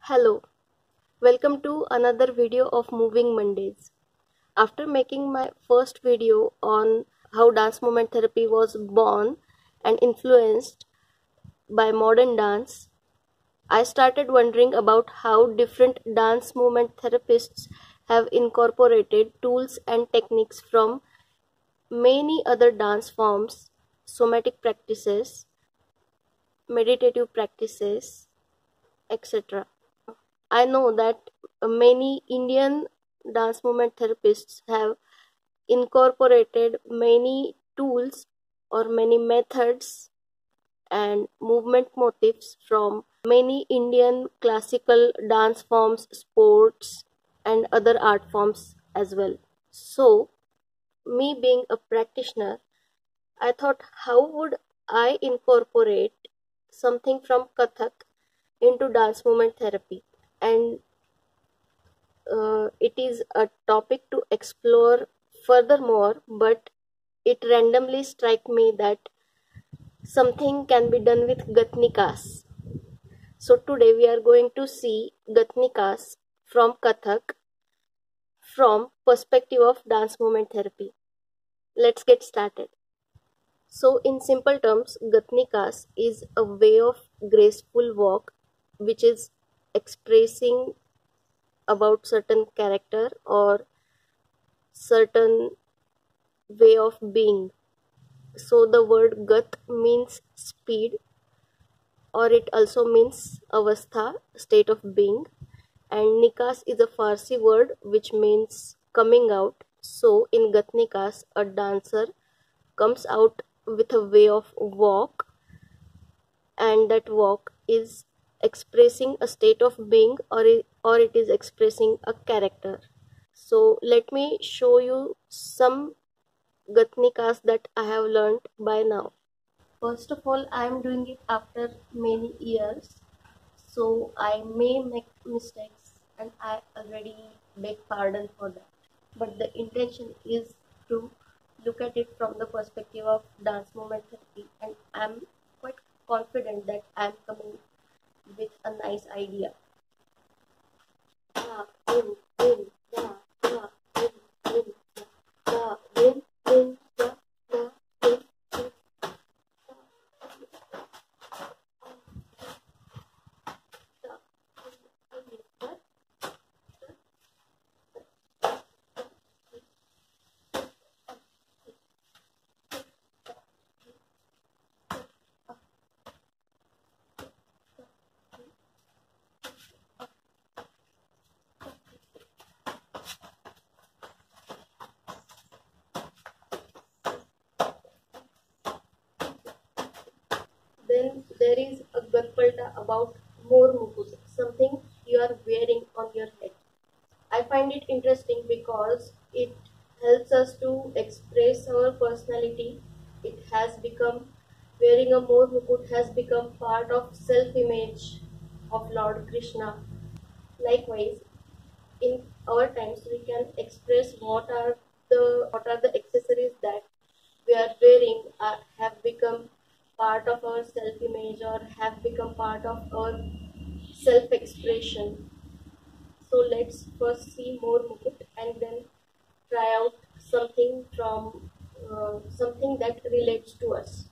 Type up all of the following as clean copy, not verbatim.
Hello, welcome to another video of Moving Mondays. After making my first video on how dance movement therapy was born and influenced by modern dance, I started wondering about how different dance movement therapists have incorporated tools and techniques from many other dance forms, somatic practices, meditative practices, etc. I know that many Indian dance movement therapists have incorporated many tools or many methods and movement motifs from many Indian classical dance forms, sports, and other art forms as well. So, me being a practitioner, I thought, how would I incorporate something from Kathak into dance movement therapy? And it is a topic to explore furthermore, but it randomly struck me that something can be done with Gatnikas. So today we are going to see Gatnikas from Kathak from perspective of dance movement therapy. Let's get started. So in simple terms, Gatnikas is a way of graceful walk which is expressing about certain character or certain way of being. So the word gat means speed, or it also means avastha, state of being, and nikas is a Farsi word which means coming out. So in gatnikas, a dancer comes out with a way of walk, and that walk is expressing a state of being, or it is expressing a character. So let me show you some gatnikas that I have learned by now. First of all, I am doing it after many years, so I may make mistakes, and I already beg pardon for that. But the intention is to look at it from the perspective of dance movement therapy, and I'm quite confident that I'm coming with a nice idea. Da, din, din, da, da, din, din, da, din, din, da, da, din, din. Then there is a Gatpalta about more mukut, something you are wearing on your head. I find it interesting because it helps us to express our personality. It has become, wearing a more mukut has become part of self-image of Lord Krishna. Likewise, in our times, we can express what are the accessories that we are wearing have become part of our self-image or have become part of our self-expression. So let's first see more mukut and then try out something from something that relates to us.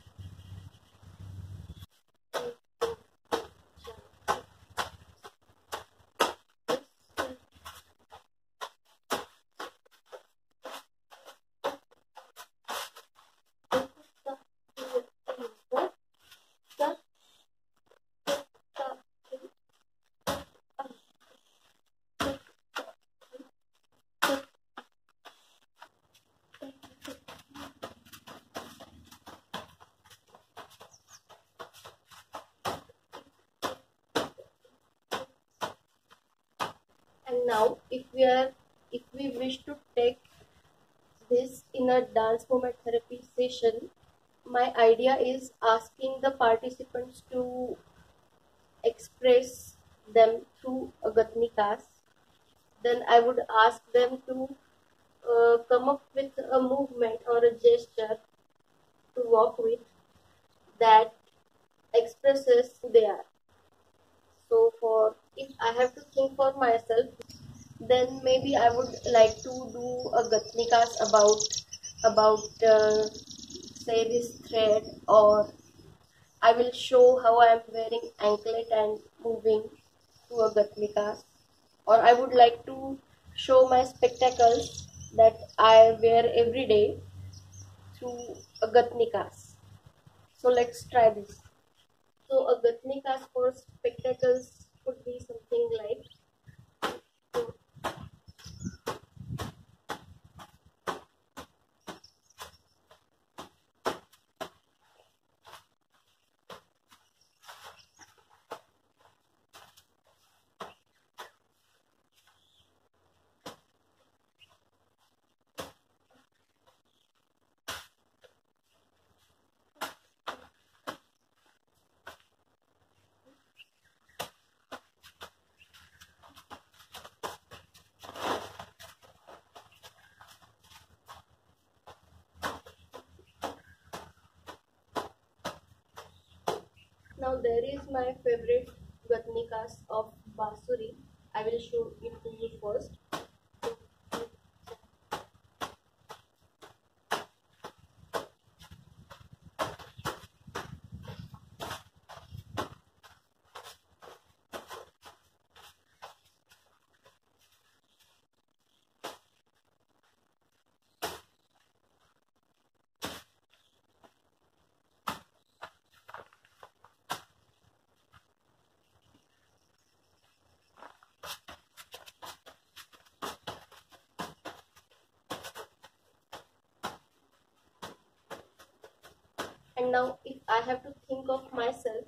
And now, if we wish to take this in a dance movement therapy session, my idea is asking the participants to express them through a gatnikas. Then I would ask them to come up with a movement or a gesture to walk with that expresses who they are. So for if I have to think for myself, then maybe I would like to do a gatnikas about say this thread, or I will show how I am wearing anklet and moving to a gatnikas, or I would like to show my spectacles that I wear every day through a gatnikas. So let's try this. So a gatnikas for spectacles could be something like, now there is my favorite gatnikas of Basuri. I will show it to you first. And now if I have to think of myself,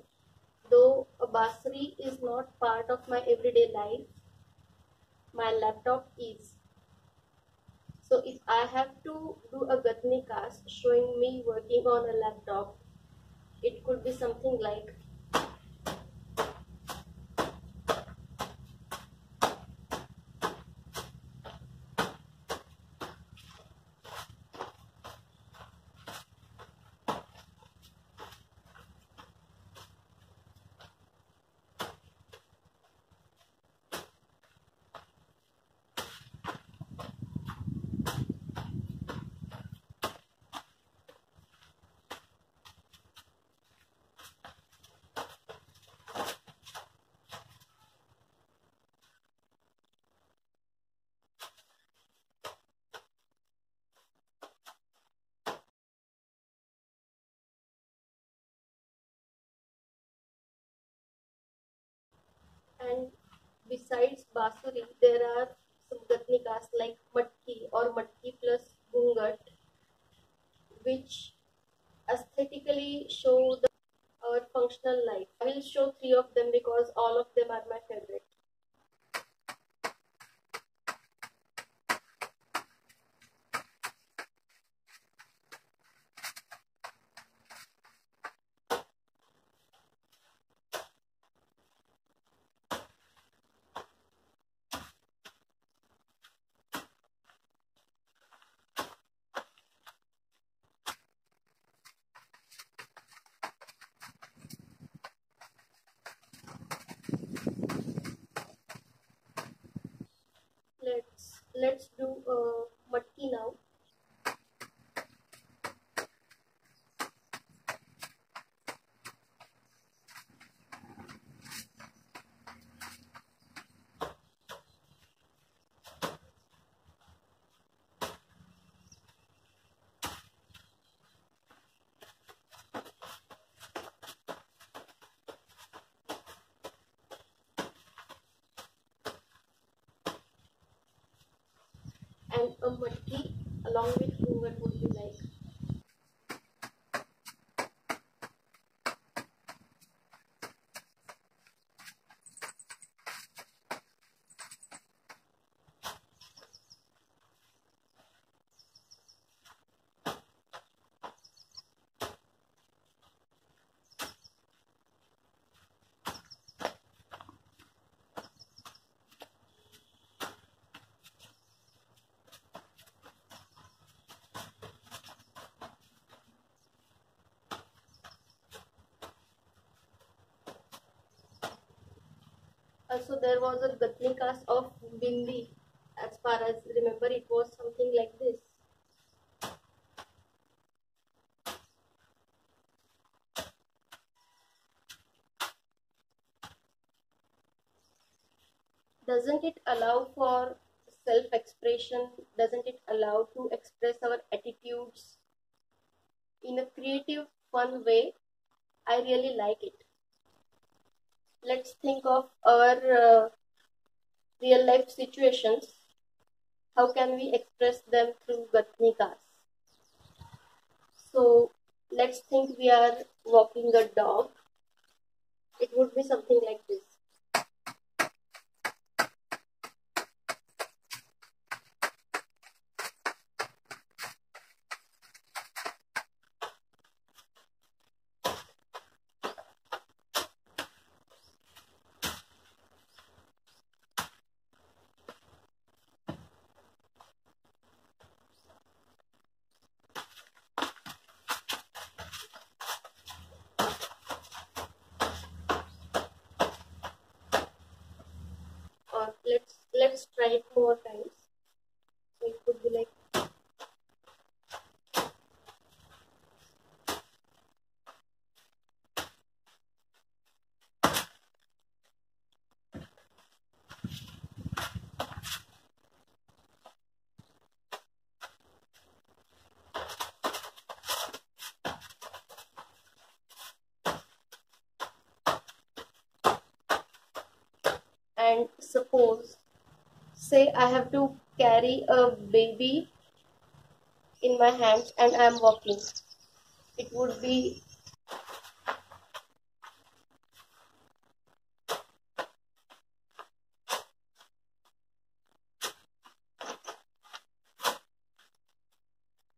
though a Basri is not part of my everyday life, my laptop is. So if I have to do a gatnikas showing me working on a laptop, it could be something like, and besides Basuri, there are some gatnikas like Matki or Matki plus Gungat, which aesthetically show our functional life. I will show three of them because all of them are my favorite. Let's do Matki now. And a Matki along with Gungat would be like, Also, there was a Gatnikas of Bindi. As far as remember, it was something like this. Doesn't it allow for self-expression? Doesn't it allow to express our attitudes in a creative, fun way? I really like it. Let's think of our real life situations. How can we express them through Gatnikas? So let's think we are walking a dog. It would be something like this. Or let's try it more times. So it could be like, and suppose, say I have to carry a baby in my hands and I am walking. It would be,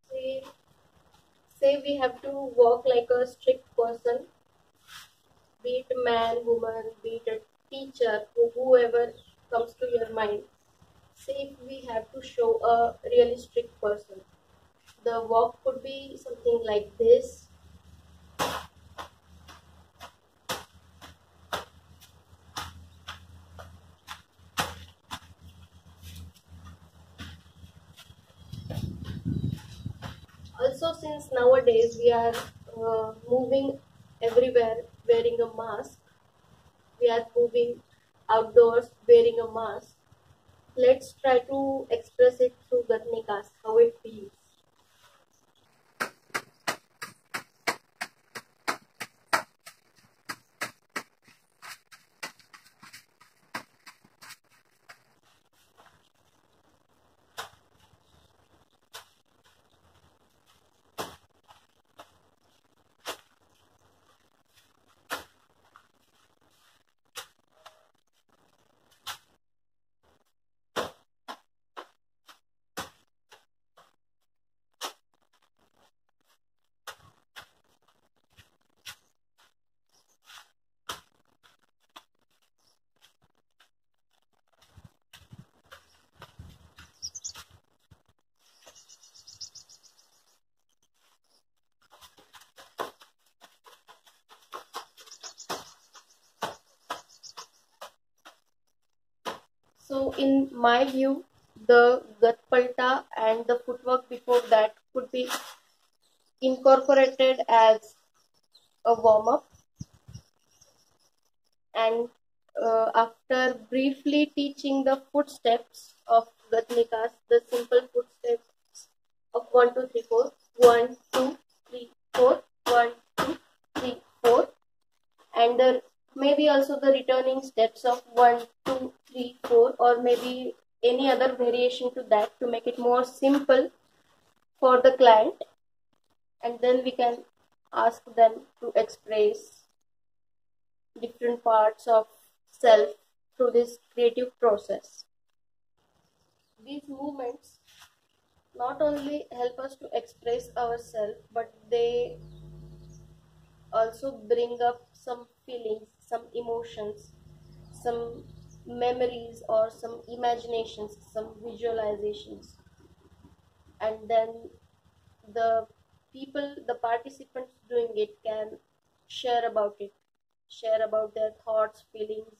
say, say we have to walk like a strict person, be it man, woman, be it a teacher, whoever comes to your mind. Say if we have to show a realistic person, the walk could be something like this. Also, since nowadays we are moving everywhere wearing a mask, we are moving outdoors wearing a mask. Let's try to express it through Gatnikas, how it feels. So, in my view, the Gatpalta and the footwork before that could be incorporated as a warm up, and after briefly teaching the footsteps of Gatnikas, the simple footsteps of 1, 2, 3, 4, 1, 2, 3, 4, 1, 2, 3, 4, and maybe also the returning steps of 1, 2, 3, 4, or maybe any other variation to that to make it more simple for the client, and then we can ask them to express different parts of self through this creative process. These movements not only help us to express ourselves, but they also bring up some feelings, some emotions, some memories, or some imaginations, some visualizations. And then the people, the participants doing it can share about it, share about their thoughts, feelings,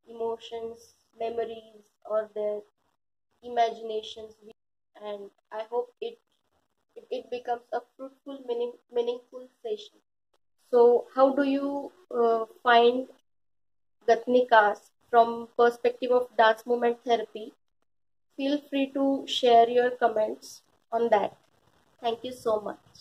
emotions, memories, or their imaginations, and I hope it becomes a fruitful, meaningful session. So, how do you find Gatnikas from perspective of dance movement therapy? Feel free to share your comments on that. Thank you so much.